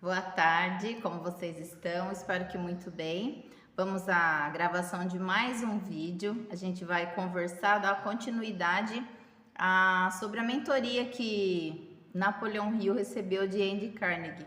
Boa tarde, como vocês estão? Espero que muito bem. Vamos à gravação de mais um vídeo. A gente vai conversar, dar continuidade sobre a mentoria que Napoleão Hill recebeu de Andy Carnegie.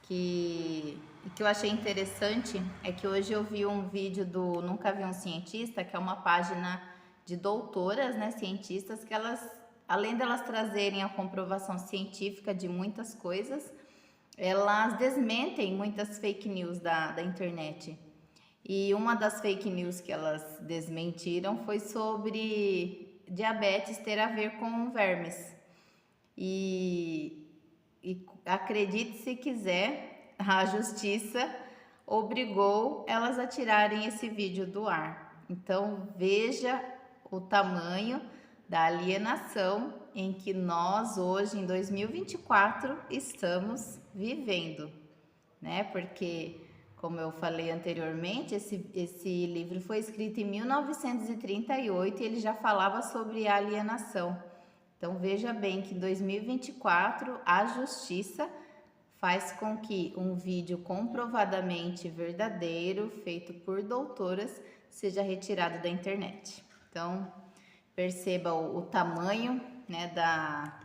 Que eu achei interessante é que hoje eu vi um vídeo do Nunca Vi um Cientista, que é uma página de doutoras, né, cientistas, que elas, além delas trazerem a comprovação científica de muitas coisas, elas desmentem muitas fake news da internet. E uma das fake news que elas desmentiram foi sobre diabetes ter a ver com vermes. E acredite se quiser, a justiça obrigou elas a tirarem esse vídeo do ar. Então veja o tamanho da alienação em que nós hoje, em 2024, estamos vivendo, né? Porque, como eu falei anteriormente, esse livro foi escrito em 1938 e ele já falava sobre alienação. Então veja bem que em 2024 a justiça faz com que um vídeo comprovadamente verdadeiro, feito por doutoras, seja retirado da internet. Então perceba o tamanho, né, da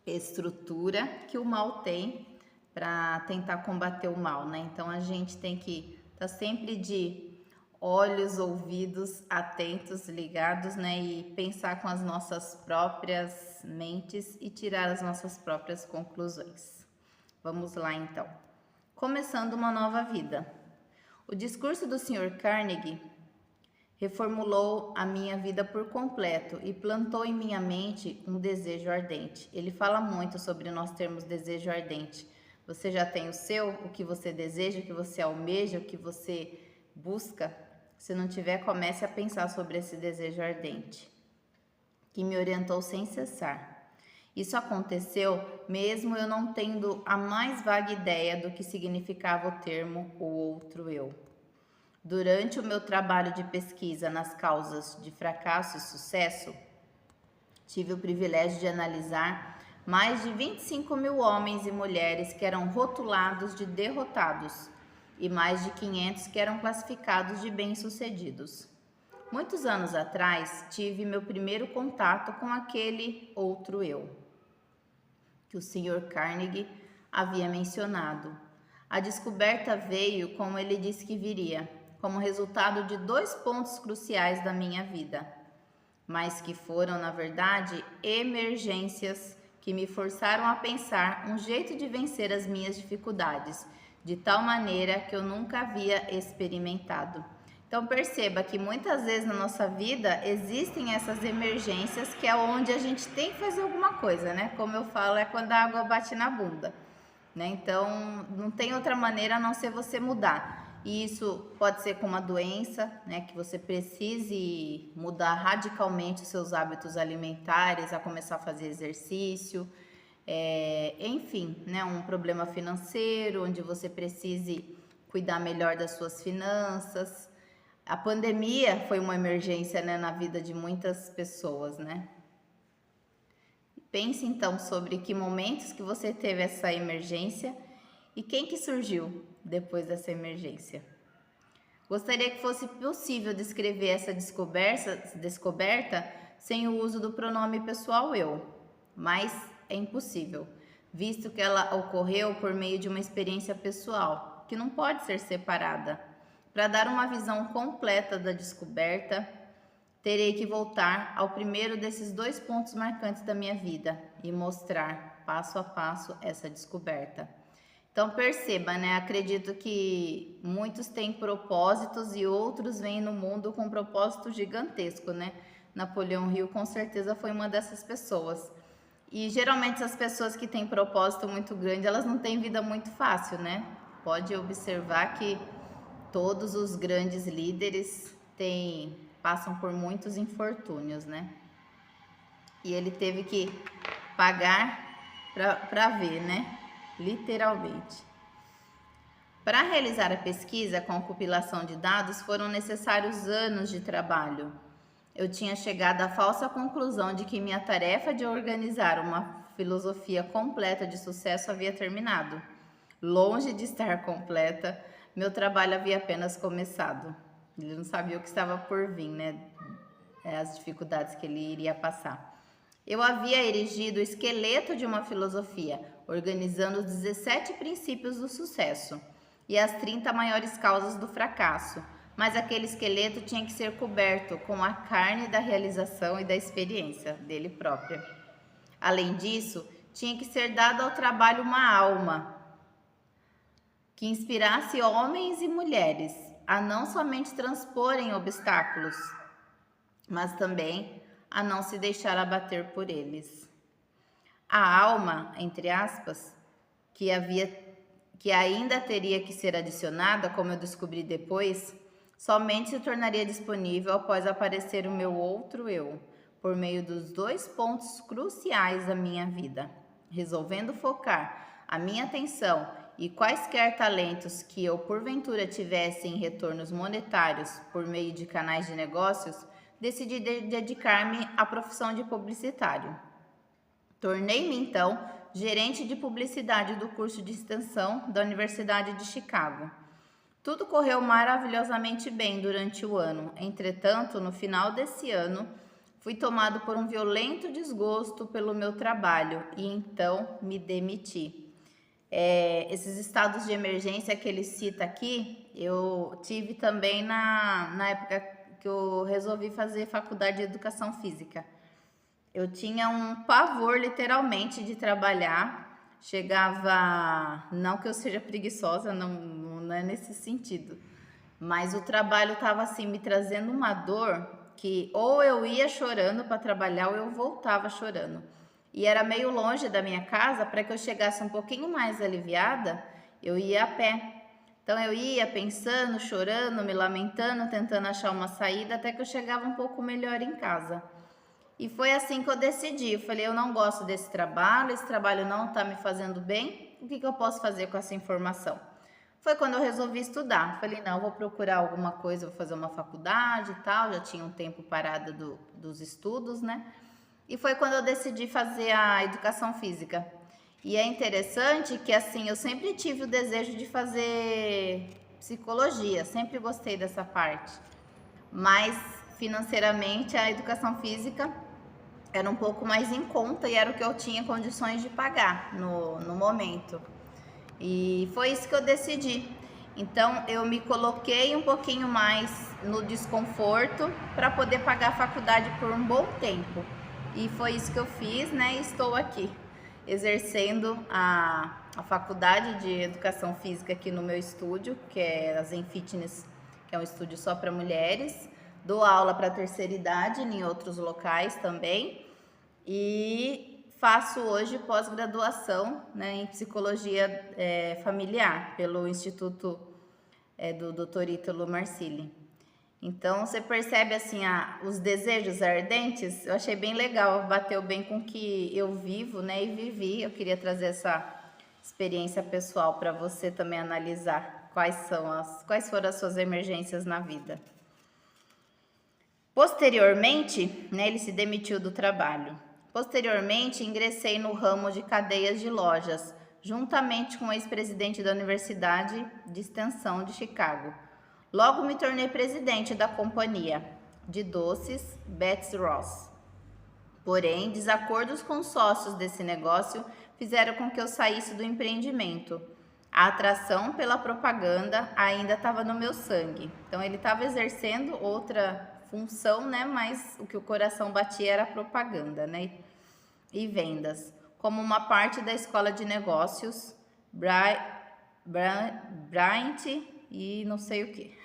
estrutura que o mal tem para tentar combater o mal, né? Então a gente tem que estar sempre de olhos, ouvidos atentos, ligados, né? E pensar com as nossas próprias mentes e tirar as nossas próprias conclusões. Vamos lá então. Começando uma nova vida. O discurso do Sr. Carnegie reformulou a minha vida por completo e plantou em minha mente um desejo ardente. Ele fala muito sobre nós termos desejo ardente. Você já tem o seu, o que você deseja, o que você almeja, o que você busca? Se não tiver, comece a pensar sobre esse desejo ardente, que me orientou sem cessar. Isso aconteceu mesmo eu não tendo a mais vaga ideia do que significava o termo o outro eu. Durante o meu trabalho de pesquisa nas causas de fracasso e sucesso, tive o privilégio de analisar mais de 25 mil homens e mulheres que eram rotulados de derrotados e mais de 500 que eram classificados de bem-sucedidos. Muitos anos atrás, tive meu primeiro contato com aquele outro eu, que o Sr. Carnegie havia mencionado. A descoberta veio, como ele disse que viria, como resultado de dois pontos cruciais da minha vida, mas que foram, na verdade, emergências que me forçaram a pensar um jeito de vencer as minhas dificuldades, de tal maneira que eu nunca havia experimentado. Então perceba que muitas vezes na nossa vida existem essas emergências que é onde a gente tem que fazer alguma coisa, né? Como eu falo, é quando a água bate na bunda, né? Então não tem outra maneira a não ser você mudar. E isso pode ser com uma doença, né? Que você precise mudar radicalmente os seus hábitos alimentares, a começar a fazer exercício, enfim, né? Um problema financeiro, onde você precise cuidar melhor das suas finanças. A pandemia foi uma emergência, né, na vida de muitas pessoas, né? Pense então sobre que momentos que você teve essa emergência e quem que surgiu depois dessa emergência. Gostaria que fosse possível descrever essa descoberta sem o uso do pronome pessoal eu, mas é impossível, visto que ela ocorreu por meio de uma experiência pessoal, que não pode ser separada. Para dar uma visão completa da descoberta, terei que voltar ao primeiro desses dois pontos marcantes da minha vida e mostrar passo a passo essa descoberta. Então perceba, né? Acredito que muitos têm propósitos e outros vêm no mundo com um propósito gigantesco, né? Napoleão Hill com certeza foi uma dessas pessoas. E geralmente essas pessoas que têm propósito muito grande, elas não têm vida muito fácil, né? Pode observar que todos os grandes líderes passam por muitos infortúnios, né? E ele teve que pagar para ver, né? Literalmente. Para realizar a pesquisa com a compilação de dados, foram necessários anos de trabalho. Eu tinha chegado à falsa conclusão de que minha tarefa de organizar uma filosofia completa de sucesso havia terminado. Longe de estar completa, meu trabalho havia apenas começado. Ele não sabia o que estava por vir, né? As dificuldades que ele iria passar. Eu havia erigido o esqueleto de uma filosofia, organizando os 17 princípios do sucesso e as 30 maiores causas do fracasso, mas aquele esqueleto tinha que ser coberto com a carne da realização e da experiência dele própria. Além disso, tinha que ser dado ao trabalho uma alma que inspirasse homens e mulheres a não somente transporem obstáculos, mas também a não se deixar abater por eles. A alma, entre aspas, que ainda teria que ser adicionada, como eu descobri depois, somente se tornaria disponível após aparecer o meu outro eu, por meio dos 2 pontos cruciais da minha vida, resolvendo focar a minha atenção e quaisquer talentos que eu porventura tivesse em retornos monetários por meio de canais de negócios, decidi dedicar-me à profissão de publicitário. Tornei-me, então, gerente de publicidade do curso de extensão da Universidade de Chicago. Tudo correu maravilhosamente bem durante o ano. Entretanto, no final desse ano, fui tomado por um violento desgosto pelo meu trabalho e então me demiti. Esses estados de emergência que ele cita aqui, eu tive também na época que eu resolvi fazer faculdade de educação física. Eu tinha um pavor, literalmente, de trabalhar. Chegava, não que eu seja preguiçosa, não é nesse sentido, mas o trabalho estava assim me trazendo uma dor que ou eu ia chorando para trabalhar ou eu voltava chorando. E era meio longe da minha casa, para que eu chegasse um pouquinho mais aliviada, eu ia a pé. Então eu ia pensando, chorando, me lamentando, tentando achar uma saída, até que eu chegava um pouco melhor em casa. E foi assim que eu decidi. Eu falei, eu não gosto desse trabalho, esse trabalho não está me fazendo bem, o que eu posso fazer com essa informação? Foi quando eu resolvi estudar. Falei, não, eu vou procurar alguma coisa, vou fazer uma faculdade e tal, já tinha um tempo parada dos estudos, né? E foi quando eu decidi fazer a educação física. E é interessante que, assim, eu sempre tive o desejo de fazer psicologia, sempre gostei dessa parte. Mas, financeiramente, a educação física era um pouco mais em conta e era o que eu tinha condições de pagar no momento. E foi isso que eu decidi. Então, eu me coloquei um pouquinho mais no desconforto para poder pagar a faculdade por um bom tempo. E foi isso que eu fiz, né? E estou aqui, exercendo a faculdade de educação física aqui no meu estúdio, que é a Zen Fitness, que é um estúdio só para mulheres. Dou aula para a terceira idade em outros locais também. E faço hoje pós-graduação, né, em psicologia familiar pelo Instituto do Dr. Ítalo Marcilli. Então, você percebe assim os desejos ardentes? Eu achei bem legal, bateu bem com o que eu vivo, né, e vivi. Eu queria trazer essa experiência pessoal para você também analisar quais foram as suas emergências na vida. Posteriormente, né, ele se demitiu do trabalho. Posteriormente, ingressei no ramo de cadeias de lojas, juntamente com o ex-presidente da Universidade de Extensão de Chicago. Logo me tornei presidente da companhia de doces Betts Ross. Porém, desacordos com os sócios desse negócio fizeram com que eu saísse do empreendimento. A atração pela propaganda ainda estava no meu sangue. Então, ele estava exercendo outra função, né? Mas o que o coração batia era a propaganda, né? E vendas. Como uma parte da escola de negócios, Bryant e não sei o que.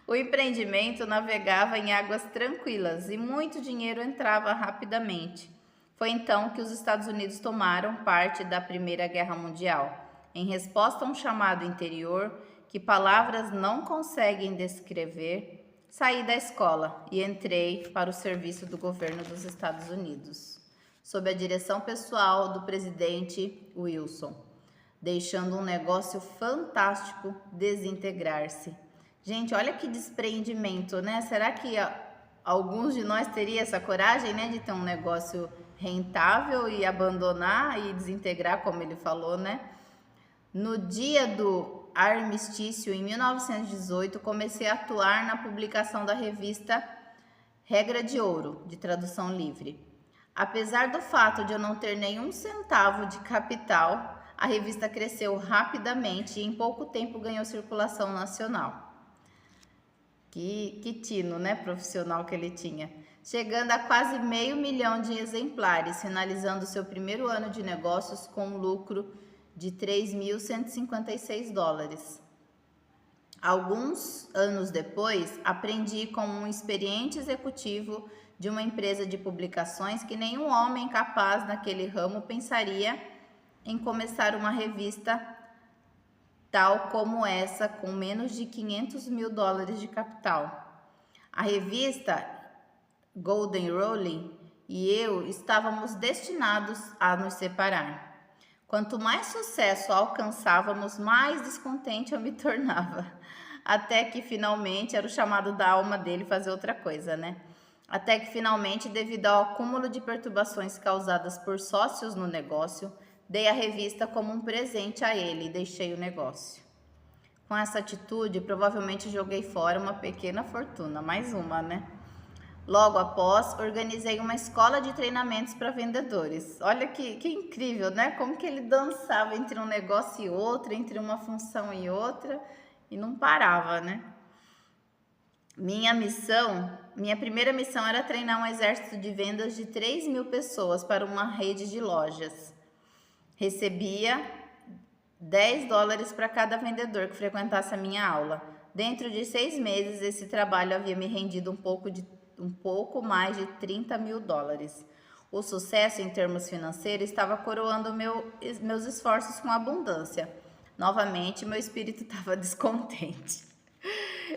O empreendimento navegava em águas tranquilas e muito dinheiro entrava rapidamente. Foi então que os Estados Unidos tomaram parte da Primeira Guerra Mundial. Em resposta a um chamado interior que palavras não conseguem descrever, saí da escola e entrei para o serviço do governo dos Estados Unidos, sob a direção pessoal do presidente Wilson, deixando um negócio fantástico desintegrar-se. Gente, olha que desprendimento, né? Será que alguns de nós teriam essa coragem, né, de ter um negócio rentável e abandonar e desintegrar, como ele falou, né? No dia do armistício, em 1918, comecei a atuar na publicação da revista Regra de Ouro, de tradução livre. Apesar do fato de eu não ter nenhum centavo de capital, a revista cresceu rapidamente e em pouco tempo ganhou circulação nacional. Que tino, né, profissional que ele tinha. Chegando a quase 500 mil de exemplares, finalizando seu primeiro ano de negócios com um lucro de 3.156 dólares. Alguns anos depois, aprendi com um experiente executivo de uma empresa de publicações que nenhum homem capaz naquele ramo pensaria em começar uma revista tal como essa, com menos de 500 mil dólares de capital. A revista Golden Rowling e eu estávamos destinados a nos separar. Quanto mais sucesso alcançávamos, mais descontente eu me tornava. Até que finalmente, era o chamado da alma dele fazer outra coisa, né? Até que finalmente, devido ao acúmulo de perturbações causadas por sócios no negócio, dei a revista como um presente a ele e deixei o negócio. Com essa atitude, provavelmente joguei fora uma pequena fortuna, mais uma, né? Logo após, organizei uma escola de treinamentos para vendedores. Olha que incrível, né? Como que ele dançava entre um negócio e outro, entre uma função e outra, e não parava, né? Minha primeira missão era treinar um exército de vendas de 3.000 pessoas para uma rede de lojas. Recebia 10 dólares para cada vendedor que frequentasse a minha aula. Dentro de 6 meses, esse trabalho havia me rendido um pouco mais de 30 mil dólares. O sucesso em termos financeiros estava coroando meus esforços com abundância. Novamente, meu espírito estava descontente.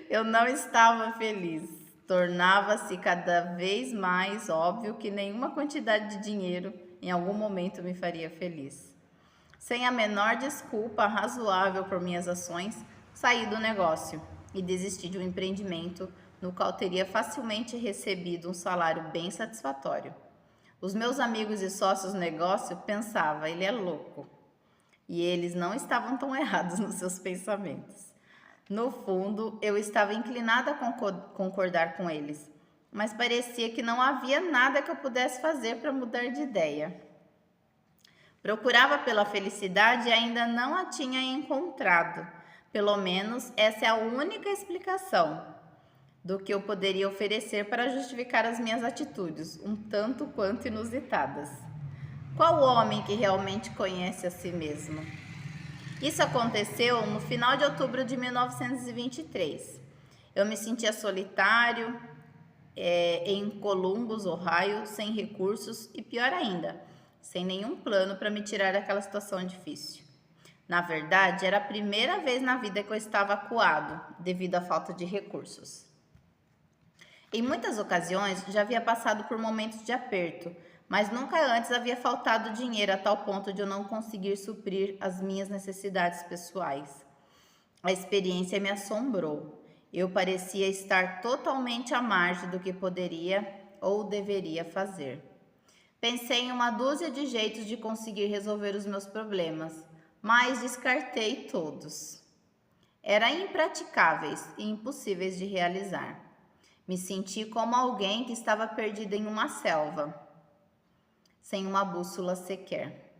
Eu não estava feliz. Tornava-se cada vez mais óbvio que nenhuma quantidade de dinheiro em algum momento me faria feliz. Sem a menor desculpa razoável por minhas ações, saí do negócio e desisti de um empreendimento no qual teria facilmente recebido um salário bem satisfatório. Os meus amigos e sócios no negócio pensavam, ele é louco. E eles não estavam tão errados nos seus pensamentos. No fundo, eu estava inclinada a concordar com eles, mas parecia que não havia nada que eu pudesse fazer para mudar de ideia. Procurava pela felicidade e ainda não a tinha encontrado. Pelo menos essa é a única explicação do que eu poderia oferecer para justificar as minhas atitudes, um tanto quanto inusitadas. Qual homem que realmente conhece a si mesmo? Isso aconteceu no final de outubro de 1923. Eu me sentia solitário em Columbus, Ohio, sem recursos e, pior ainda, sem nenhum plano para me tirar daquela situação difícil. Na verdade, era a primeira vez na vida que eu estava acuado devido à falta de recursos. Em muitas ocasiões, já havia passado por momentos de aperto, mas nunca antes havia faltado dinheiro a tal ponto de eu não conseguir suprir as minhas necessidades pessoais. A experiência me assombrou. Eu parecia estar totalmente à margem do que poderia ou deveria fazer. Pensei em uma dúzia de jeitos de conseguir resolver os meus problemas, mas descartei todos. Eram impraticáveis e impossíveis de realizar. Me senti como alguém que estava perdido em uma selva, sem uma bússola sequer.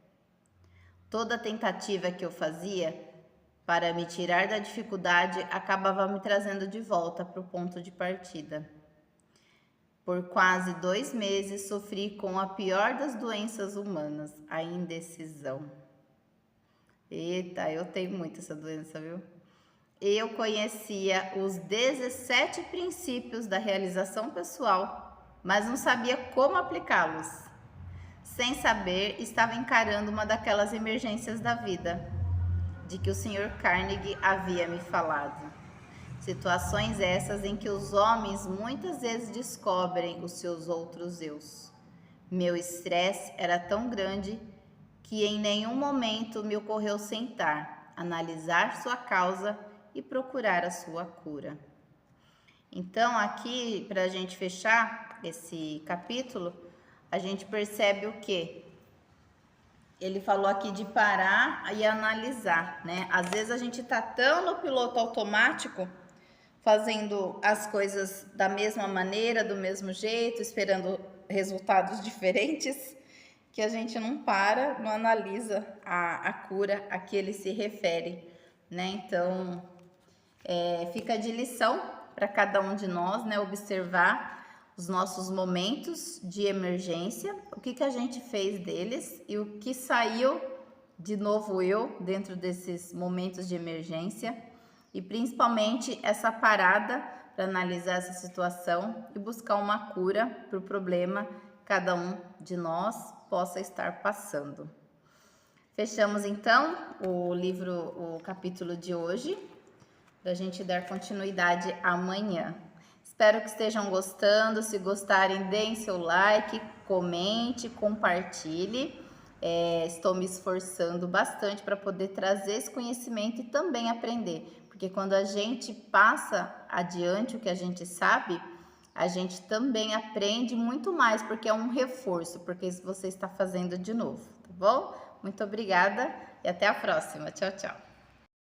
Toda tentativa que eu fazia para me tirar da dificuldade acabava me trazendo de volta para o ponto de partida. Por quase 2 meses sofri com a pior das doenças humanas, a indecisão. Eita, eu tenho muito essa doença, viu? Eu conhecia os 17 princípios da realização pessoal, mas não sabia como aplicá-los. Sem saber, estava encarando uma daquelas emergências da vida, de que o Sr. Carnegie havia me falado. Situações essas em que os homens muitas vezes descobrem os seus outros eus. Meu estresse era tão grande que em nenhum momento me ocorreu sentar, analisar sua causa e procurar a sua cura. Então, aqui, para a gente fechar esse capítulo, a gente percebe o quê? ele falou aqui de parar e analisar, né? Às vezes a gente tá tão no piloto automático, fazendo as coisas da mesma maneira, do mesmo jeito, esperando resultados diferentes, que a gente não para, não analisa a cura a que ele se refere, né? Então, fica de lição para cada um de nós, né? Observar os nossos momentos de emergência, o que a gente fez deles e o que saiu de novo eu dentro desses momentos de emergência, e principalmente essa parada para analisar essa situação e buscar uma cura para o problema que cada um de nós possa estar passando. Fechamos então o livro, o capítulo de hoje, para a gente dar continuidade amanhã. Espero que estejam gostando. Se gostarem, deem seu like, comente, compartilhe. Estou me esforçando bastante para poder trazer esse conhecimento e também aprender, porque quando a gente passa adiante o que a gente sabe, a gente também aprende muito mais, porque é um reforço, porque você está fazendo de novo, tá bom? Muito obrigada e até a próxima. Tchau, tchau.